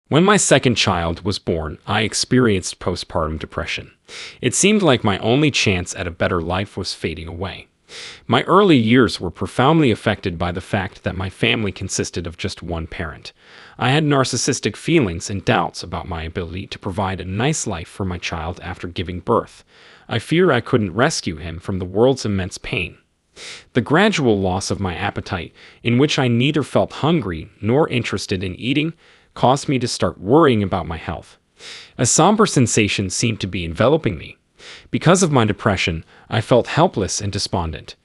When my second child was born, I experienced postpartum depression. It seemed like my only chance at a better life was fading away. My early years were profoundly affected by the fact that my family consisted of just one parent. I had narcissistic feelings and doubts about my ability to provide a nice life for my child after giving birth. I feared I couldn't rescue him from the world's immense pain. The gradual loss of my appetite, in which I neither felt hungry nor interested in eating, caused me to start worrying about my health. A somber sensation seemed to be enveloping me. Because of my depression, I felt helpless and despondent.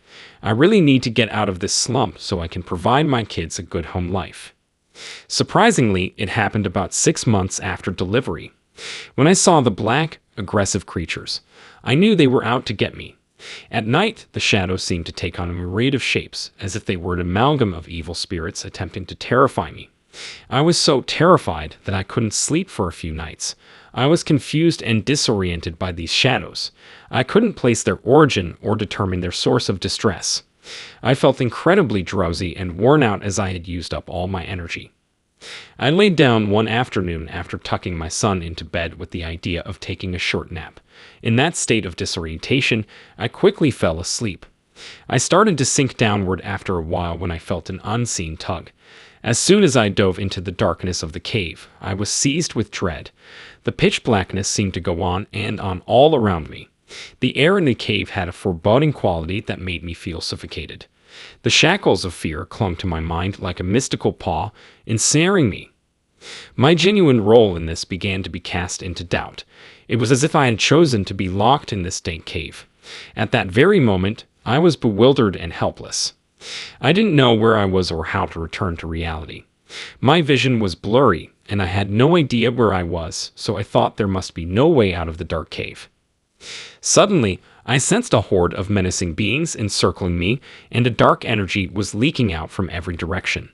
I really need to get out of this slump so I can provide my kids a good home life. Surprisingly, it happened about 6 months after delivery. When I saw the black, aggressive creatures, I knew they were out to get me. At night, the shadows seemed to take on a myriad of shapes, as if they were an amalgam of evil spirits attempting to terrify me. I was so terrified that I couldn't sleep for a few nights. I was confused and disoriented by these shadows. I couldn't place their origin or determine their source of distress. I felt incredibly drowsy and worn out as I had used up all my energy. I laid down one afternoon after tucking my son into bed with the idea of taking a short nap. In that state of disorientation, I quickly fell asleep. I started to sink downward after a while when I felt an unseen tug. As soon as I dove into the darkness of the cave, I was seized with dread. The pitch blackness seemed to go on and on all around me. The air in the cave had a foreboding quality that made me feel suffocated. The shackles of fear clung to my mind like a mystical paw, ensnaring me. My genuine role in this began to be cast into doubt. It was as if I had chosen to be locked in this dank cave. At that very moment, I was bewildered and helpless. I didn't know where I was or how to return to reality. My vision was blurry, and I had no idea where I was, so I thought there must be no way out of the dark cave. Suddenly, I sensed a horde of menacing beings encircling me, and a dark energy was leaking out from every direction.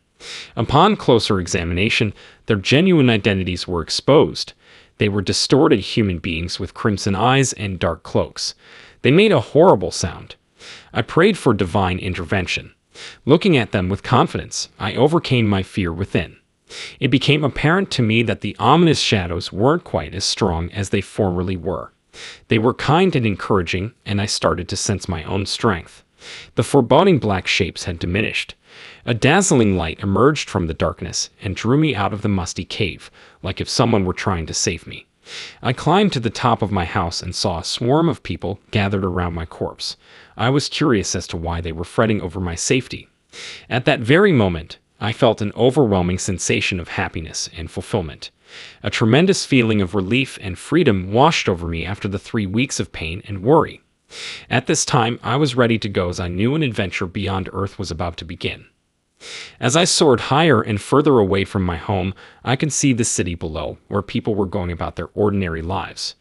Upon closer examination, their genuine identities were exposed. They were distorted human beings with crimson eyes and dark cloaks. They made a horrible sound. I prayed for divine intervention. Looking at them with confidence, I overcame my fear within. It became apparent to me that the ominous shadows weren't quite as strong as they formerly were. They were kind and encouraging, and I started to sense my own strength. The foreboding black shapes had diminished. A dazzling light emerged from the darkness and drew me out of the musty cave, like if someone were trying to save me. I climbed to the top of my house and saw a swarm of people gathered around my corpse. I was curious as to why they were fretting over my safety. At that very moment, I felt an overwhelming sensation of happiness and fulfillment. A tremendous feeling of relief and freedom washed over me after the 3 weeks of pain and worry. At this time, I was ready to go as I knew an adventure beyond Earth was about to begin. As I soared higher and further away from my home, I could see the city below, where people were going about their ordinary lives.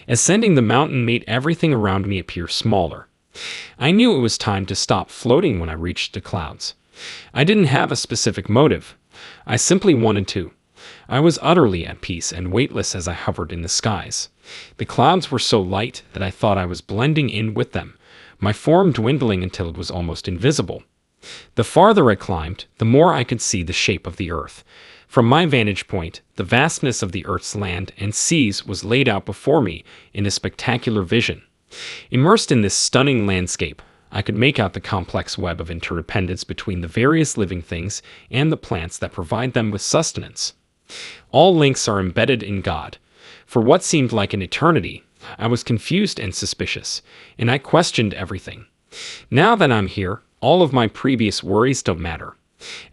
Ascending the mountain made everything around me appear smaller. I knew it was time to stop floating when I reached the clouds. I didn't have a specific motive. I simply wanted to. I was utterly at peace and weightless as I hovered in the skies. The clouds were so light that I thought I was blending in with them, my form dwindling until it was almost invisible. The farther I climbed, the more I could see the shape of the earth. From my vantage point, the vastness of the earth's land and seas was laid out before me in a spectacular vision. Immersed in this stunning landscape, I could make out the complex web of interdependence between the various living things and the plants that provide them with sustenance. All links are embedded in God. For what seemed like an eternity, I was confused and suspicious, and I questioned everything. Now that I'm here, all of my previous worries don't matter.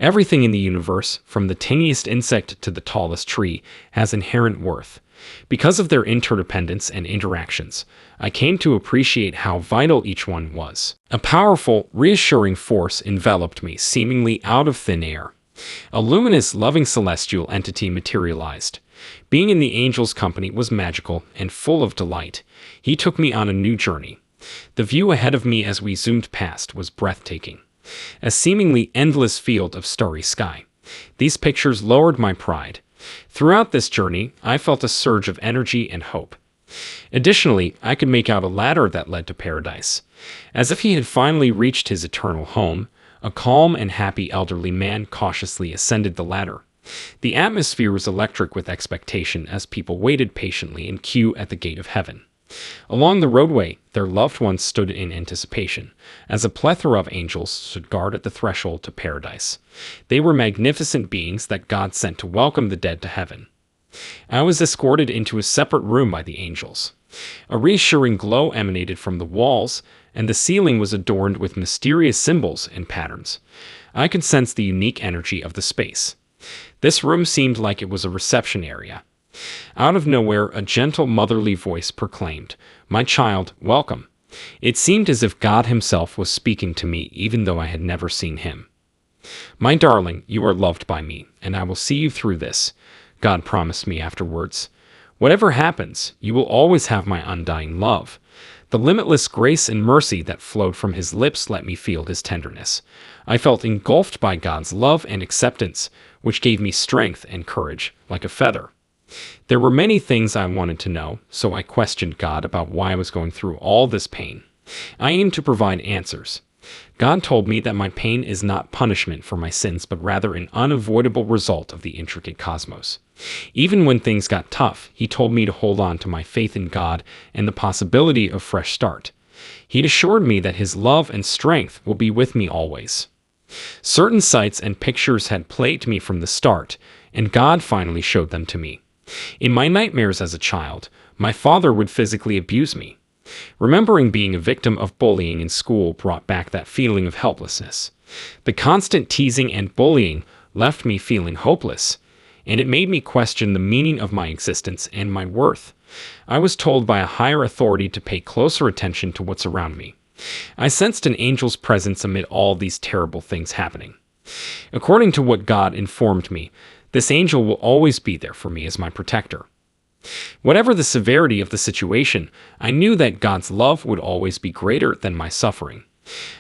Everything in the universe, from the tiniest insect to the tallest tree, has inherent worth. Because of their interdependence and interactions, I came to appreciate how vital each one was. A powerful, reassuring force enveloped me, seemingly out of thin air. A luminous, loving celestial entity materialized. Being in the angel's company was magical and full of delight. He took me on a new journey. The view ahead of me as we zoomed past was breathtaking. A seemingly endless field of starry sky. These pictures lowered my pride. Throughout this journey, I felt a surge of energy and hope. Additionally, I could make out a ladder that led to paradise. As if he had finally reached his eternal home, a calm and happy elderly man cautiously ascended the ladder. The atmosphere was electric with expectation as people waited patiently in queue at the gate of heaven. Along the roadway, their loved ones stood in anticipation, as a plethora of angels stood guard at the threshold to paradise. They were magnificent beings that God sent to welcome the dead to heaven. I was escorted into a separate room by the angels. A reassuring glow emanated from the walls, and the ceiling was adorned with mysterious symbols and patterns. I could sense the unique energy of the space. This room seemed like it was a reception area. Out of nowhere, a gentle motherly voice proclaimed, "My child, welcome." It seemed as if God himself was speaking to me even though I had never seen him. "My darling, you are loved by me, and I will see you through this," God promised me afterwards. "Whatever happens, you will always have my undying love." The limitless grace and mercy that flowed from his lips let me feel his tenderness. I felt engulfed by God's love and acceptance, which gave me strength and courage, like a feather. There were many things I wanted to know, so I questioned God about why I was going through all this pain. I aimed to provide answers. God told me that my pain is not punishment for my sins, but rather an unavoidable result of the intricate cosmos. Even when things got tough, he told me to hold on to my faith in God and the possibility of fresh start. He'd assured me that his love and strength will be with me always. Certain sights and pictures had plagued me from the start, and God finally showed them to me. In my nightmares as a child, my father would physically abuse me. Remembering being a victim of bullying in school brought back that feeling of helplessness. The constant teasing and bullying left me feeling hopeless, and it made me question the meaning of my existence and my worth. I was told by a higher authority to pay closer attention to what's around me. I sensed an angel's presence amid all these terrible things happening. According to what God informed me, this angel will always be there for me as my protector. Whatever the severity of the situation, I knew that God's love would always be greater than my suffering.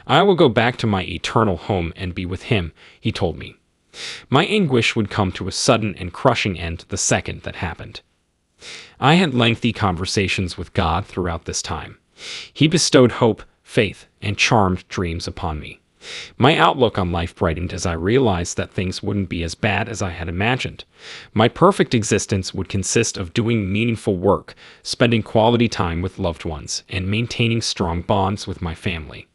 "I will go back to my eternal home and be with him," he told me. My anguish would come to a sudden and crushing end the second that happened. I had lengthy conversations with God throughout this time. He bestowed hope, faith, and charmed dreams upon me. My outlook on life brightened as I realized that things wouldn't be as bad as I had imagined. My perfect existence would consist of doing meaningful work, spending quality time with loved ones, and maintaining strong bonds with my family.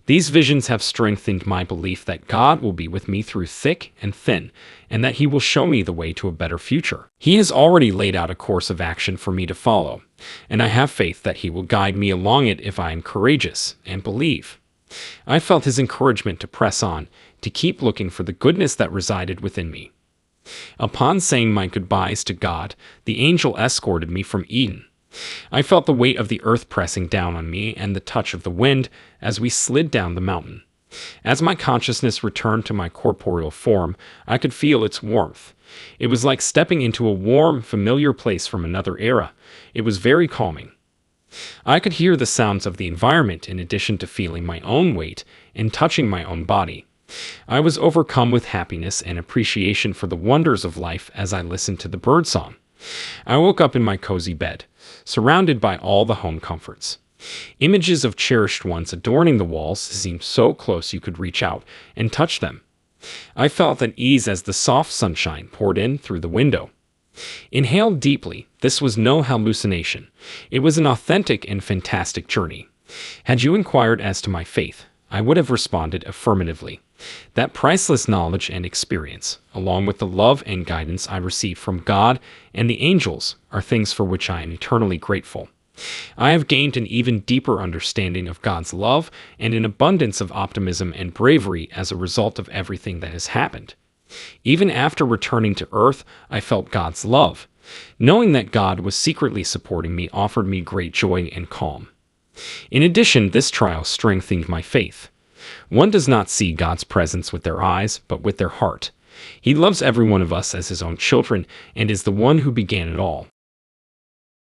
These visions have strengthened my belief that God will be with me through thick and thin, and that he will show me the way to a better future. He has already laid out a course of action for me to follow, and I have faith that he will guide me along it if I am courageous and believe. I felt his encouragement to press on, to keep looking for the goodness that resided within me. Upon saying my goodbyes to God, the angel escorted me from Eden. I felt the weight of the earth pressing down on me and the touch of the wind as we slid down the mountain. As my consciousness returned to my corporeal form, I could feel its warmth. It was like stepping into a warm, familiar place from another era. It was very calming. I could hear the sounds of the environment in addition to feeling my own weight and touching my own body. I was overcome with happiness and appreciation for the wonders of life as I listened to the birdsong. I woke up in my cozy bed, surrounded by all the home comforts. Images of cherished ones adorning the walls seemed so close you could reach out and touch them. I felt at ease as the soft sunshine poured in through the window. Inhale deeply. This was no hallucination. It was an authentic and fantastic journey. Had you inquired as to my faith, I would have responded affirmatively. That priceless knowledge and experience, along with the love and guidance I received from God and the angels, are things for which I am eternally grateful. I have gained an even deeper understanding of God's love and an abundance of optimism and bravery as a result of everything that has happened. Even after returning to earth, I felt God's love. Knowing that God was secretly supporting me offered me great joy and calm. In addition, this trial strengthened my faith. One does not see God's presence with their eyes, but with their heart. He loves every one of us as his own children and is the one who began it all.